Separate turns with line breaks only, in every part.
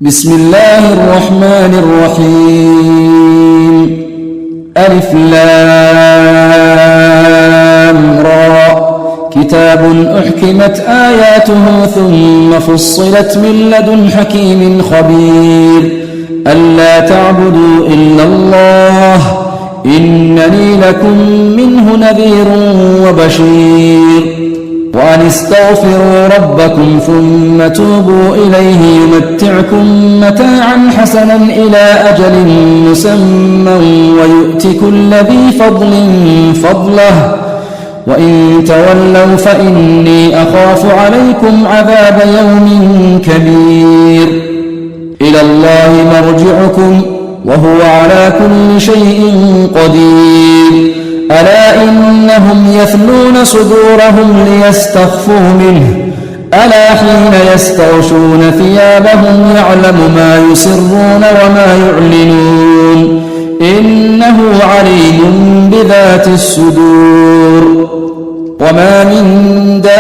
بسم الله الرحمن الرحيم. ألف لام را. كتاب أحكمت آياته ثم فصلت من لدن حكيم خبير. ألا تعبدوا إلا الله إنني لكم منه نذير وبشير. وأن استغفروا ربكم ثم توبوا إليه يمتعكم متاعا حسنا إلى أجل مسمى ويؤت كل ذي فضل فضله وإن تولوا فإني أخاف عليكم عذاب يوم كبير. إلى الله مرجعكم وهو على كل شيء قدير. ألا إنهم يثنون صدورهم ليستخفوا منه ألا حين يستغشون ثيابهم يعلم ما يسرون وما يعلنون إنه عليم بذات الصدور. وما من دابة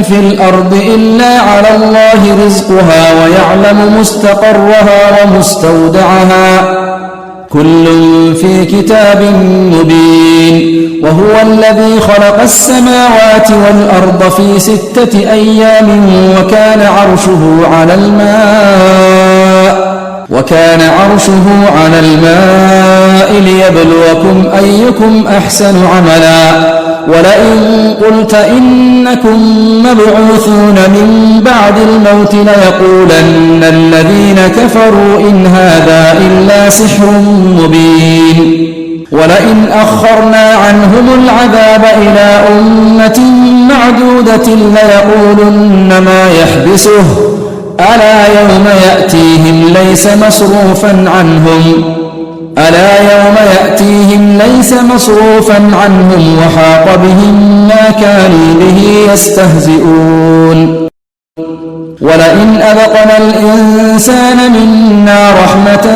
في الأرض إلا على الله رزقها ويعلم مستقرها ومستودعها كل في كتاب مبين. وهو الذي خلق السماوات والأرض في 6 أيام وكان عرشه على الماء ليبلوكم أيكم أحسن عملا. ولئن قلت إنكم مبعوثون من بعد الموت ليقولن الذين كفروا إن هذا إلا سحر مبين. ولئن أخرنا عنهم العذاب إلى أمة معدودة ليقولن ما يحبسه ألا يوم يأتيهم ليس مصروفا عنهم وحاق بهم ما كانوا به يستهزئون. ولئن أذقنا الإنسان منا رحمة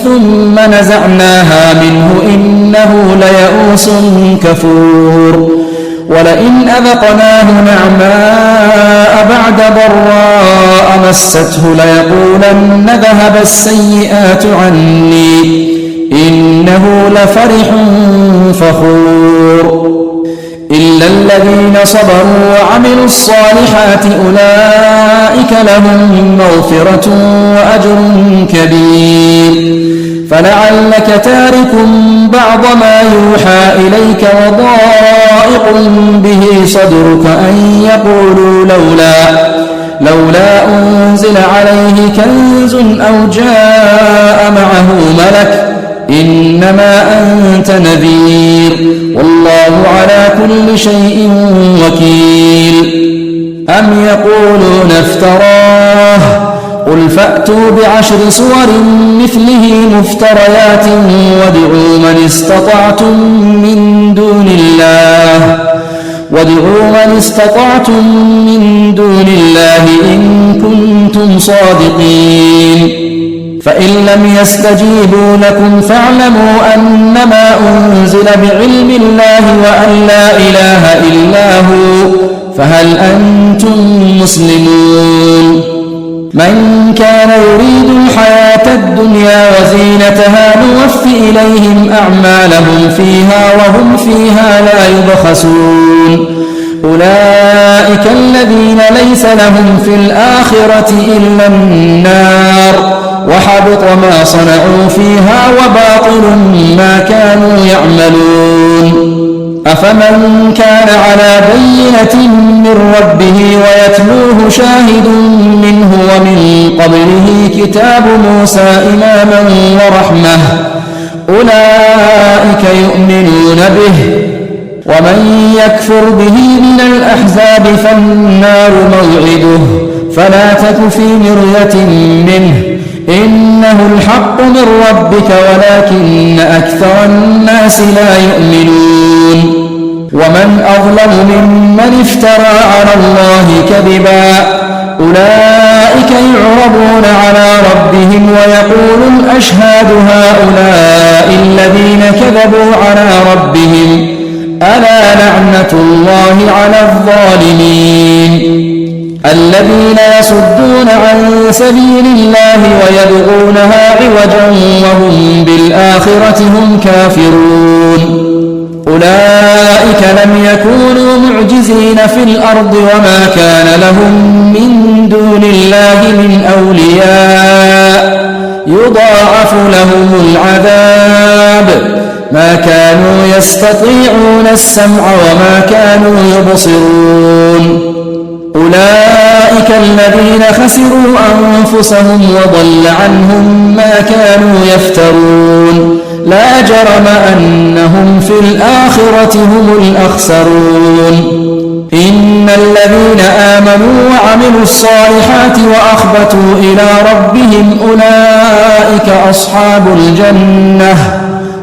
ثم نزعناها منه إنه ليئوس كفور. ولئن أذقناه نعماء بعد ضراء مسته ليقولن ذهب السيئات عني إنه لفرح فخور. إلا الذين صبروا وعملوا الصالحات أولئك لهم مغفرة وأجر كبير. فلعلك تارك بعض ما يوحى إليك وضائق به صدرك أن يقولوا لولا أنزل عليه كنز أو جاء معه ملك إنما أنت نذير والله على كل شيء وكيل. أم يقولون افتراه قل فأتوا ب10 سور مثله مفتريات وادعوا من استطعتم من دون الله إن كنتم صادقين. فإن لم يستجيبوا لكم فاعلموا أنما أنزل بعلم الله وأن لا إله إلا هو فهل أنتم مسلمون. من كان يريد الحياة الدنيا وزينتها نوف إليهم أعمالهم فيها وهم فيها لا يبخسون. أولئك الذين ليس لهم في الآخرة إلا النار وحبط ما صنعوا فيها وباطل ما كانوا يعملون. أفمن كان على بينة من ربه ويتلوه شاهد منه ومن قبله كتاب موسى إماما ورحمة أولئك يؤمنون به. ومن يكفر به من الأحزاب فالنار موعده فلا تك في مرية منه إنه الحق من ربك ولكن أكثر الناس لا يؤمنون. ومن أظلم ممن افترى على الله كذبا أولئك يعرضون على ربهم ويقول الأشهاد هؤلاء الذين كذبوا على ربهم ألا لعنة الله على الظالمين. الذين يصدون عن سبيل الله ويبغونها عوجا وهم بالآخرة هم كافرون أولئك لم يكونوا معجزين في الأرض وما كان لهم من دون الله من أولياء يضاعف لهم العذاب ما كانوا يستطيعون السمع وما كانوا يبصرون أولئك الذين خسروا أنفسهم وضل عنهم ما كانوا يفترون لا جرم أنهم في الآخرة هم الأخسرون إن الذين آمنوا وعملوا الصالحات وأخبتوا إلى ربهم أولئك أصحاب الجنة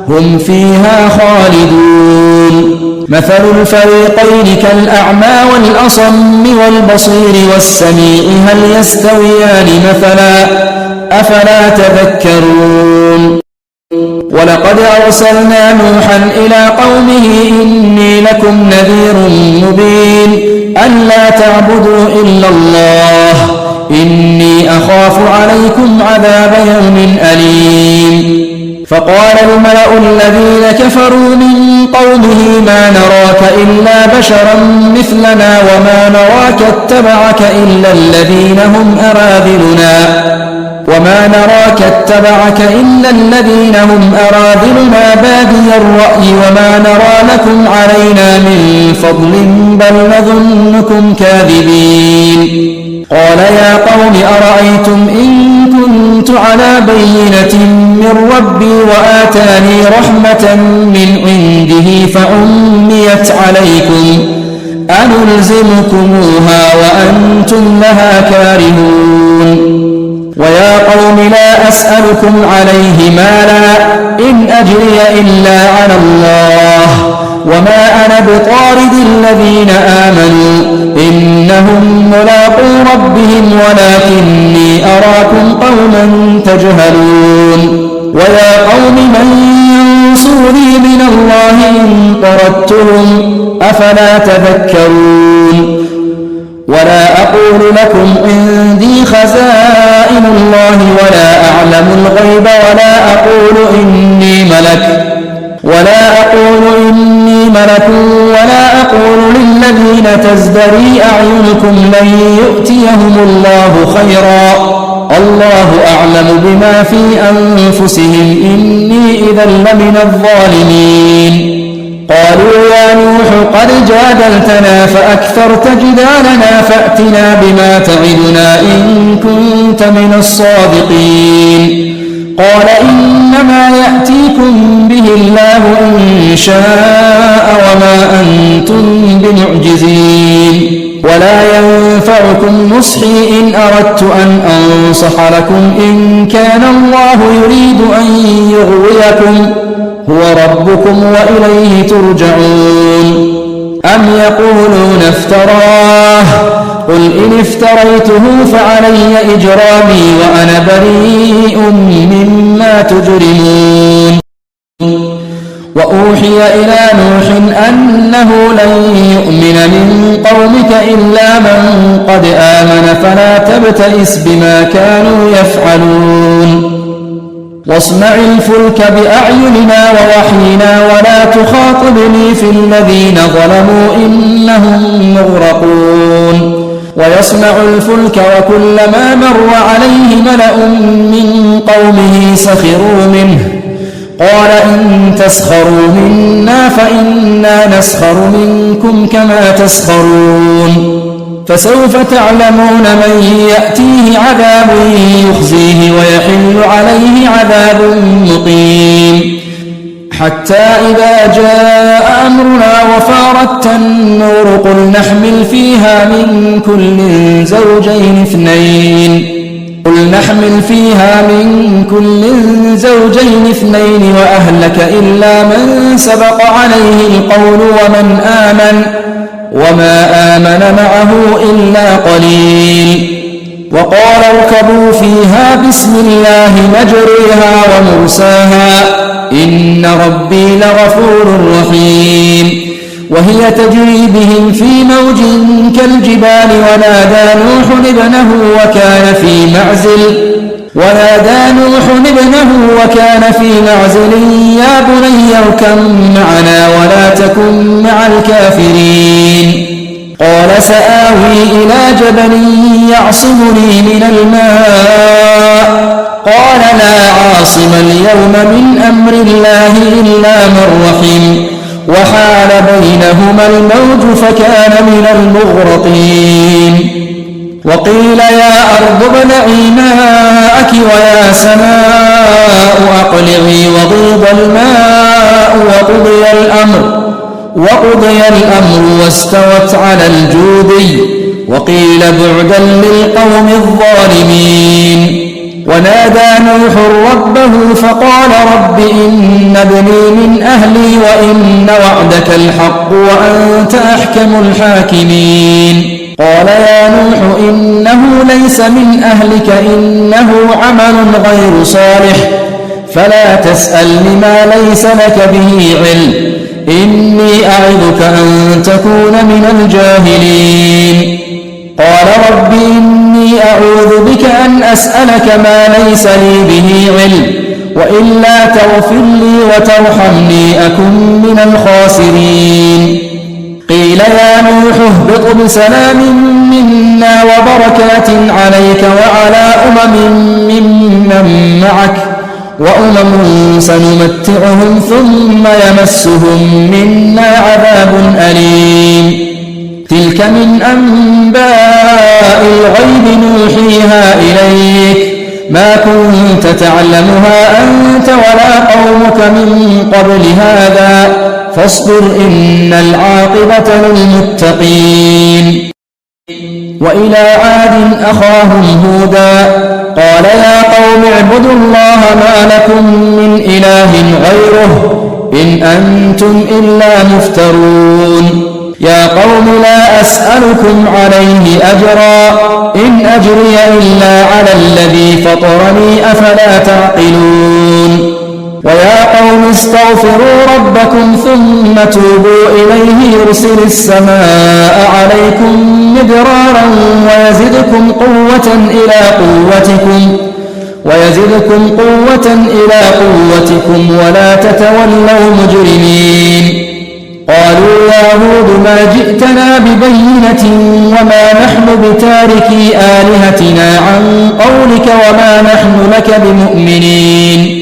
هم فيها خالدون مثل الفريقين كالأعمى والأصم والبصير والسميع هل يستويان مثلا أفلا تذكرون ولقد أرسلنا نوحا إلى قومه إني لكم نذير مبين ألا تعبدوا إلا الله إني أخاف عليكم عذاب يوم أليم فقال الملأ الذين كفروا من قومه ما نراك إلا بشرا مثلنا وما نراك اتبعك إلا الذين هم أراذلنا بادي الرأي وما نرى لكم علينا من فضل بل نظنكم كاذبين قال يا قوم أرأيتم إن كنت على بينة من ربي وآتاني رحمة من عنده فعميت عليكم أنلزمكموها وأنتم لها كارهون ويا قوم لا أسألكم عليه مالا إن أجري إلا على الله وما أنا بطارد الذين آمنوا إنهم ملاقو ربهم ولكني أراكم قوما تجهلون ويا قوم من ينصرني من الله إن طردتهم أفلا تذكرون ولا أقول لكم عندي خزائن الله ولا أعلم الغيب ولا أقول إني ملك ولا أقول للذين تزدري أعينكم لن يؤتيهم الله خيرا الله أعلم بما في أنفسهم إني إذا لمن الظالمين قالوا يا نوح قد جادلتنا فأكثرت جدالنا فأتنا بما تعدنا إن كنت من الصادقين قال إنما يأتيكم به الله إن شاء وما أنتم بمعجزين ولا ينفعكم نصحي إن أردت أن أنصح لكم إن كان الله يريد أن يغويكم هو ربكم وإليه ترجعون أم يقولون افتراه قل إن افتريته فعلي إجرامي وأنا بريء مما تجرمون وأوحي إلى نوح أنه لن يؤمن من قومك إلا من قد آمن فلا تبتئس بما كانوا يفعلون واصنع الفلك بأعيننا ووحينا ولا تخاطبني في الذين ظلموا إنهم مغرقون ويصنع الفلك وكلما مر عليه ملأ من قومه سخروا منه قال إن تسخروا منا فإنا نسخر منكم كما تسخرون فسوف تعلمون من يأتيه عذاب يخزيه ويحل عليه عذاب مقيم حتى إذا جاء أمرنا وفارت النور قل نحمل فيها من كل زوجين اثنين وأهلك إلا من سبق عليه القول ومن آمن وما آمن معه إلا قليل وقال اركبوا فيها بسم الله مجريها ومرساها إن ربي لغفور رحيم وهي تجري بهم في موج كالجبال ونادى نوح ابنه وكان في معزل يا بني اركب معنا ولا تكن مع الكافرين قال سآوي إلى جبل يعصمني من الماء قال لا عاصم اليوم من أمر الله إلا من رحم وحال بينهما الموج فكان من المغرقين وقيل يا أرض ابلعي ماءك ويا سماء أقلعي وغيض الماء وقضي الأمر واستوت على الجودي وقيل بعدا للقوم الظالمين ونادى نوح ربه فقال رب إن ابني من أهلي وإن وعدك الحق وأنت أحكم الحاكمين قال يا نوح إنه ليس من أهلك إنه عمل غير صالح فلا تسألني ما ليس لك به علم إني أعظك أن تكون من الجاهلين قال رب إني أعوذ بك أن أسألك ما ليس لي به علم وإلا تغفر لي وترحمني أكن من الخاسرين قيل يا نوح اهبط بسلام منا وبركات عليك وعلى ممن معك وأمم سنمتعهم ثم يمسهم منا عذاب أليم تلك من أنباء الغيب نوحيها إليك ما كنت تعلمها أنت ولا قومك من قبل هذا فاصبر إن العاقبة للمتقين وإلى عاد أخاهم هودا قال يا قوم اعبدوا الله ما لكم من إله غيره إن أنتم إلا مفترون يا قوم لا أسألكم عليه أجرا إن أجري إلا على الذي فطرني أفلا تعقلون ويا قوم استغفروا ربكم ثم توبوا إليه يرسل السماء عليكم مدرارا ويزدكم قوة إلى قوتكم ولا تتولوا مجرمين قالوا يا هود ما جئتنا ببينة وما نحن بتاركي آلهتنا عن قولك وما نحن لك بمؤمنين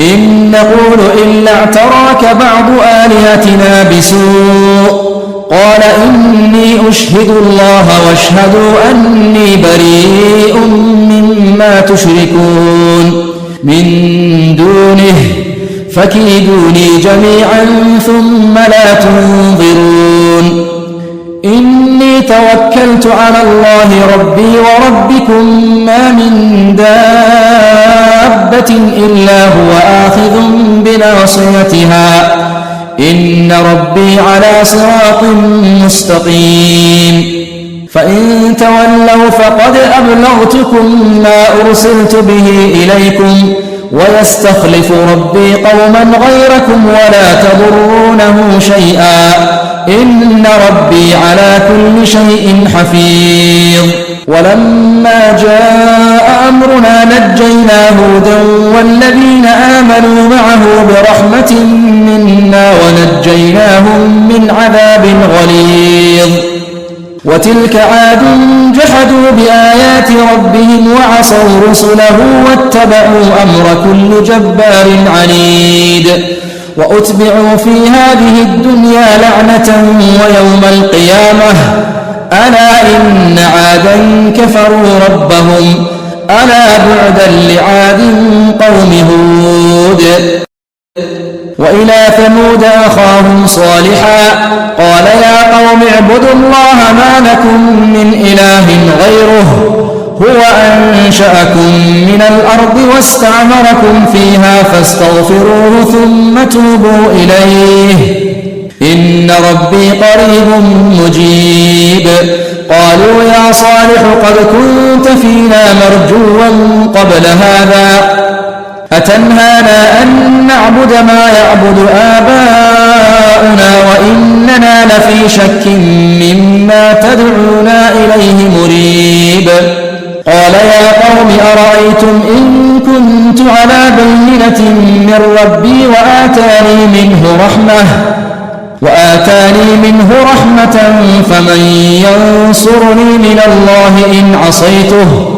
إن نقول إلا اعتراك بعض آلهتنا بسوء قال إني أشهد الله واشهدوا أني بريء مما تشركون من دونه فكيدوني جميعا ثم لا تنظرون إني توكلت على الله ربي وربكم ما من دابة إلا هو آخذ بناصيتها إن ربي على صراط مستقيم فإن تولوا فقد أبلغتكم ما أرسلت به إليكم ويستخلف ربي قوما غيركم ولا تضرونه شيئا إن ربي على كل شيء حفيظ ولما جاء أمرنا نجينا هودا والذين آمنوا معه برحمة منا ونجيناهم من عذاب غليظ وتلك عاد جحدوا بآيات ربهم وعصوا رسله واتبعوا أمر كل جبار عنيد وأتبعوا في هذه الدنيا لعنة ويوم القيامة ألا إن عادا كفروا ربهم ألا بعدا لعاد قوم هود وإلى ثمود أخاهم صالحا قال يا قوم اعبدوا الله ما لكم من إله غيره هو أنشأكم من الأرض واستعمركم فيها فاستغفروه ثم توبوا إليه إن ربي قريب مجيب قالوا يا صالح قد كنت فينا مرجوا قبل هذا أتنهانا أن نعبد ما يعبد آباؤنا وإننا لفي شك مما تدعونا إليه مريب قال يا قوم أرأيتم إن كنت على بينة من ربي وآتاني منه رحمة فمن ينصرني من الله إن عصيته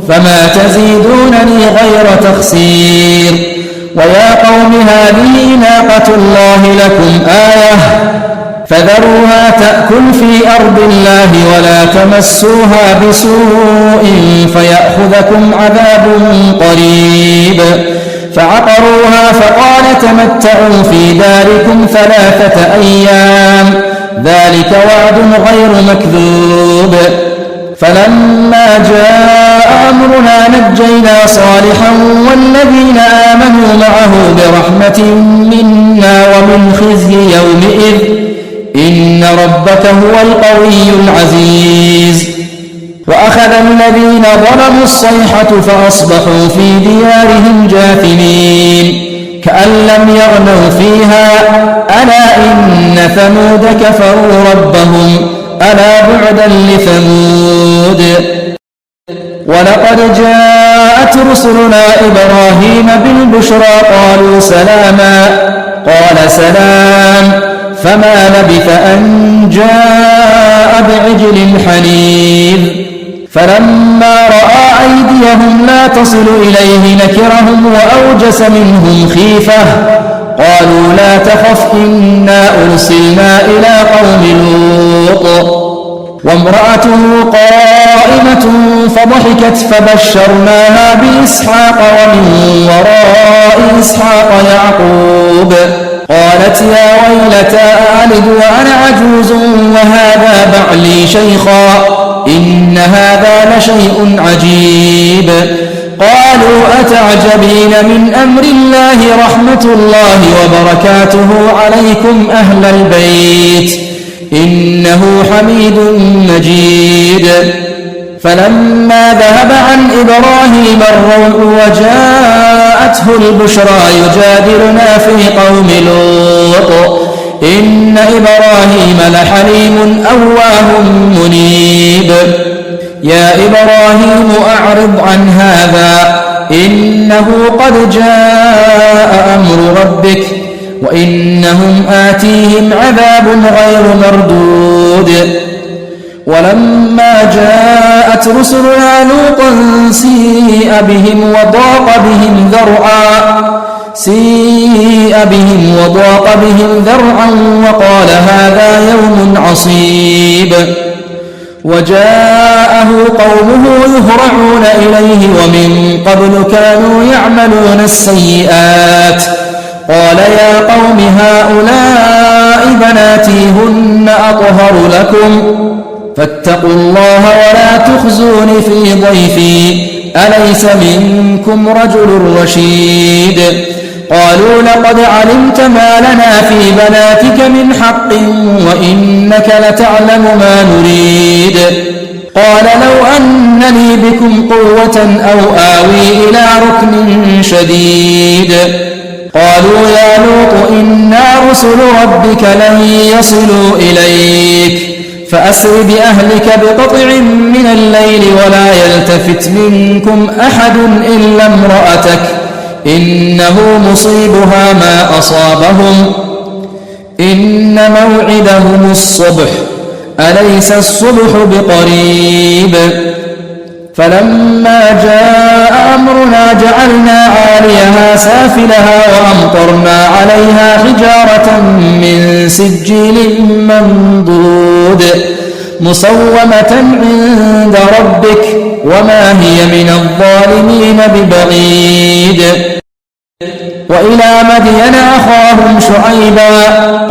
فما تزيدونني غير تخسير ويا قوم هذه ناقة الله لكم آية فذروها تأكل في أرض الله ولا تمسوها بسوء فيأخذكم عذاب قريب فعقروها فقال تمتعوا في داركم 3 أيام ذلك وعد غير مكذوب فلما جاء أمرنا نجينا صالحا والذين آمنوا معه برحمة منا ومن خزي يومئذ إن ربك هو القوي العزيز وأخذ الذين ظلموا الصيحة فأصبحوا في ديارهم جاثمين كأن لم يغنوا فيها ألا إن ثمود كفروا ربهم ألا بعدا لثمود ولقد جاءت رسلنا إبراهيم بالبشرى قالوا سلاما قال سلام فما لبث أن جاء بعجل حنيذ فلما رأى أيديهم لا تصل إليه نكرهم وأوجس منهم خيفة قالوا لا تخف إنا أرسلنا إلى قوم لوط وامرأته قائمة فضحكت فبشرناها بإسحاق ومن وراء إسحاق يعقوب قالت يا ويلتى ألد وأنا عجوز وهذا بعلي شيخا إن هذا لشيء عجيب قالوا أتعجبين من أمر الله رحمة الله وبركاته عليكم أهل البيت إنه حميد مجيد فلما ذهب عن إبراهيم الروع وجاءته البشرى يجادلنا في قوم لوط إن إبراهيم لحليم أواه منيب يا إبراهيم أعرض عن هذا إنه قد جاء أمر ربك وإنهم آتيهم عذاب غير مردود ولما جاءت رسلنا لوطا سيء بهم وضاق بهم ذرعا وقال هذا يوم عصيب وجاءه قومه يهرعون إليه ومن قبل كانوا يعملون السيئات قال يا قوم هؤلاء بناتي هن أطهر لكم فاتقوا الله ولا تخزون في ضيفي أليس منكم رجل رشيد قالوا لقد علمت ما لنا في بناتك من حق وإنك لتعلم ما نريد قال لو أن لي بكم قوة أو آوي إلى ركن شديد قالوا يا لوط إنا رسل ربك لن يصلوا إليك فأسر بأهلك بقطع من الليل ولا يلتفت منكم أحد إلا امرأتك إنه مصيبها ما أصابهم إن موعدهم الصبح أليس الصبح بقريب فلما جاء أمرنا جعلنا عاليها سافلها وأمطرنا عليها حجارة من سجيل منضود مسومة عند ربك وما هي من الظالمين ببعيد وإلى مدين أخاهم شعيبا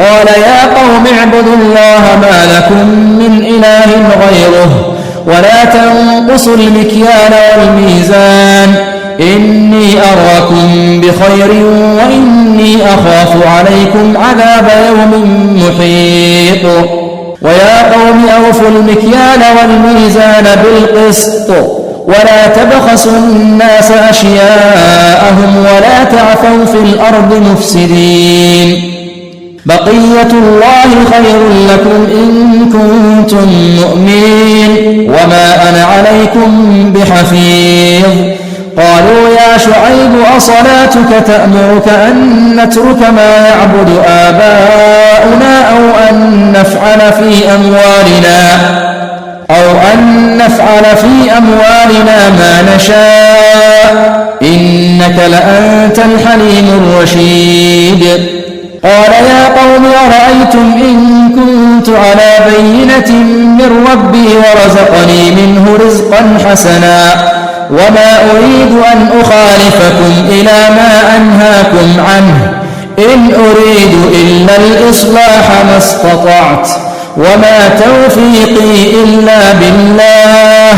قال يا قوم اعبدوا الله ما لكم من إله غيره ولا تنقصوا المكيال والميزان إني أراكم بخير وإني أخاف عليكم عذاب يوم محيط ويا قوم أوفوا المكيال والميزان بالقسط ولا تبخسوا الناس أشياءهم ولا تعثوا في الأرض مفسدين بقية الله خير لكم إن كنتم مؤمنين وما أنا عليكم بحفيظ قالوا يا شعيب أصلاتك تأمرك أن نترك ما يعبد آباؤنا أو أن نفعل في أموالنا ما نشاء إنك لأنت الحليم الرشيد قال يا قوم أرأيتم إن كنت على بينة من ربي ورزقني منه رزقا حسنا وما أريد أن أخالفكم إلى ما أنهاكم عنه إن أريد إلا الإصلاح ما استطعت وما توفيقي إلا بالله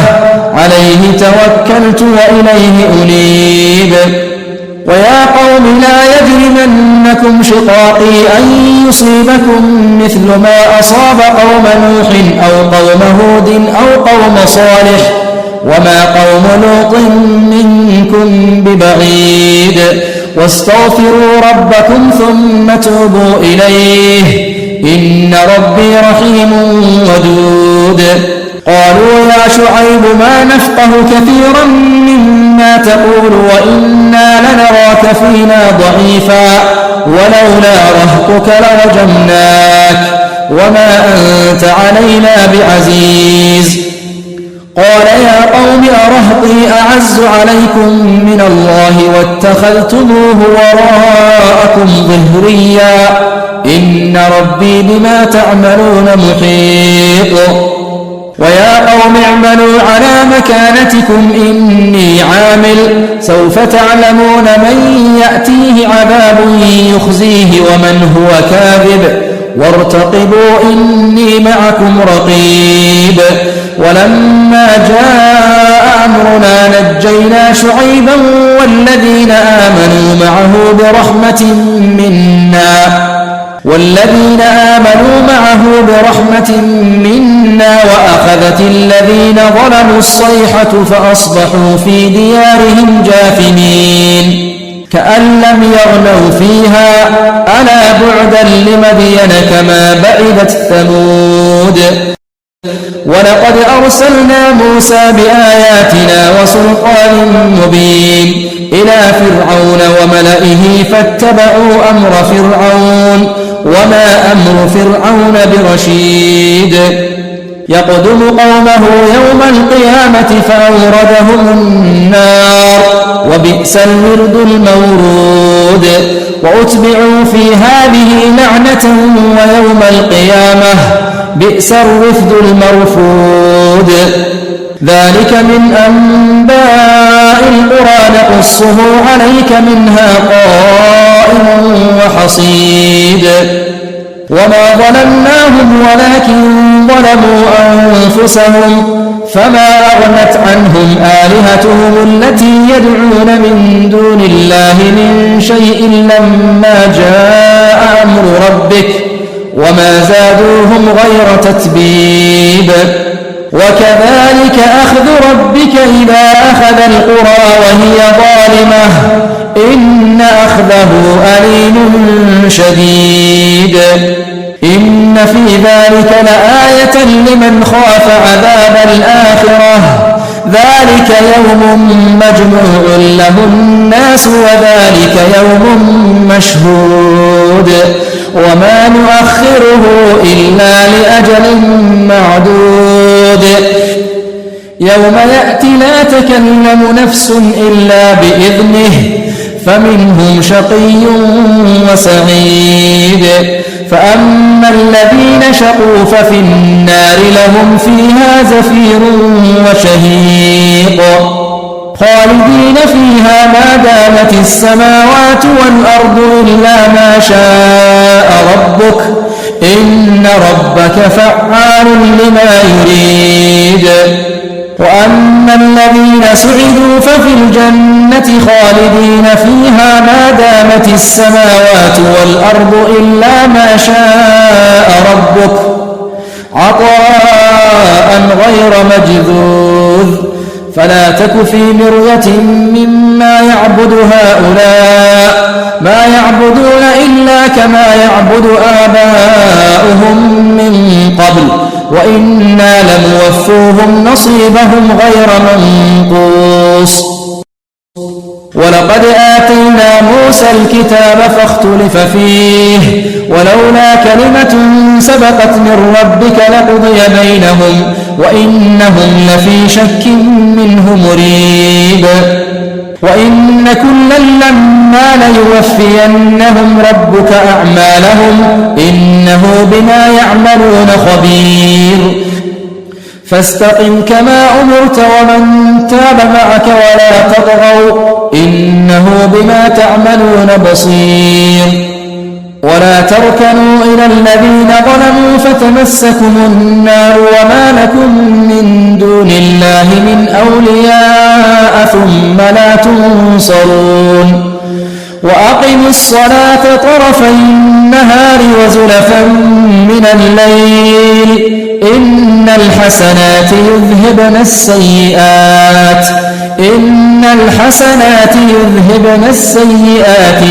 عليه توكلت وإليه أنيب ويا قوم لا يجرمنكم شقاقي أن يصيبكم مثل ما أصاب قوم نوح أو قوم هود أو قوم صالح وما قوم لوط منكم ببعيد واستغفروا ربكم ثم توبوا إليه إن ربي رحيم ودود قالوا يا شعيب ما نفقه كثيرا مما تقول وإنا لنراك فينا ضعيفا ولولا رهطك لرجمناك وما أنت علينا بعزيز قال يا قوم أرهطي أعز عليكم من الله واتخذتموه وراءكم ظهريا إن ربي بما تعملون محيط ويا قوم اعملوا على مكانتكم إني عامل سوف تعلمون من يأتيه عذاب يخزيه ومن هو كاذب وارتقبوا إني معكم رقيب ولما جاء أمرنا نجينا شعيبا والذين آمنوا معه برحمة منا وأخذت الذين ظلموا الصيحة فأصبحوا في ديارهم جاثمين كأن لم يغنوا فيها ألا بعدا لمدين كما بعدت ثمود ولقد أرسلنا موسى بآياتنا وسلطان مبين إلى فرعون وملئه فاتبعوا أمر فرعون وما أمر فرعون برشيد يقدم قومه يوم القيامة فأوردهم النار وبئس الورد المورود وأتبعوا في هذه لعنة ويوم القيامة بئس الرفد المرفود ذلك من أنباء القرى نقصه عليك منها قائم وحصيد وما ظلمناهم ولكن ظلموا أنفسهم فما أغنت عنهم آلهتهم التي يدعون من دون الله من شيء لما جاء أمر ربك وما زادوهم غير تتبيب وكذلك أخذ ربك إذا أخذ القرى وهي ظالمة إن أخذه أليم شديد إن في ذلك لآية لمن خاف عذاب الآخرة ذلك يوم مجموع له الناس وذلك يوم مشهود وما نؤخره إلا لأجل معدود يوم يأتي لا تكلم نفس إلا بإذنه فمنهم شقي وسعيد فأما الذين شقوا ففي النار لهم فيها زفير وشهيق خالدين فيها ما دامت السماوات والأرض إلا ما شاء ربك إن ربك فعال لما يريد وأما الذين سعدوا ففي الجنة خالدين فيها ما دامت السماوات والأرض إلا ما شاء ربك عطاء غير مجذوذ فلا تك في مرية مما يعبد هؤلاء ما يعبدون إلا كما يعبد آباؤهم من قبل وإنا لموفوهم نصيبهم غير منقوص ولقد آتينا موسى الكتاب فاختلف فيه ولولا كلمة سبقت من ربك لقضي بينهم وإنهم لفي شك منه مريب وإن كلا لما ليوفينهم ربك أعمالهم إنه بما يعملون خبير فاستقم كما أمرت ومن تاب معك ولا تطغوا إنه بما تعملون بصير ولا تركنوا إلى الذين ظلموا فتمسكم النار وما لكم من دون الله من أولياء ثم لا تنصرون وأقم الصلاة طرفي النهار وزلفا من الليل إن الحسنات يذهبن السيئات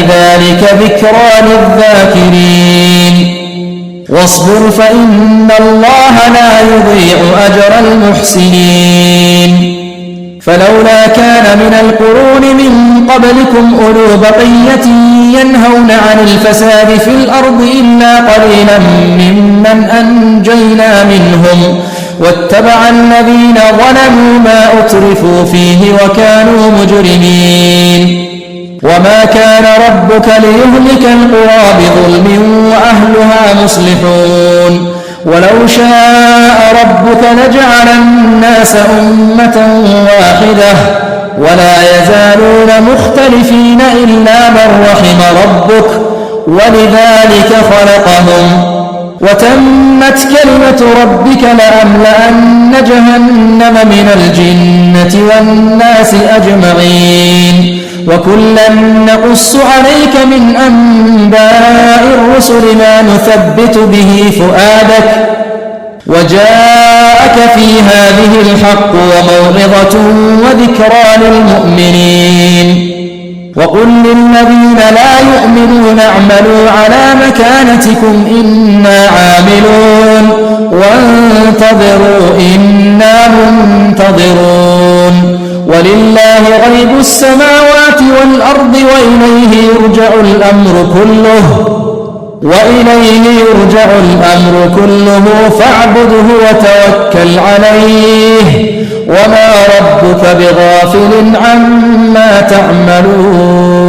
ذلك ذكرى للذاكرين واصبر فإن الله لا يضيع أجر المحسنين فلولا كان من القرون من قبلكم أولو بقية ينهون عن الفساد في الأرض إلا قليلا ممن أنجينا منهم واتبع الذين ظلموا ما أترفوا فيه وكانوا مجرمين وما كان ربك ليهلك القرى بظلم وأهلها مصلحون ولو شاء ربك لجعل الناس أمة واحدة ولا يزالون مختلفين إلا من رحم ربك ولذلك خلقهم وتمت كلمة ربك لأملأن جهنم من الجنة والناس أجمعين وكلا نقص عليك من أنباء الرسل ما نثبت به فؤادك وجاءك في هذه الحق وموعظة وذكرى للمؤمنين وقل للذين لا يؤمنون اعملوا على مكانتكم إنا عاملون وانتظروا إنا منتظرون ولله غيب السماوات والأرض وإليه يرجع الأمر كله فاعبده وتوكل عليه وما ربك بغافل عما تعملون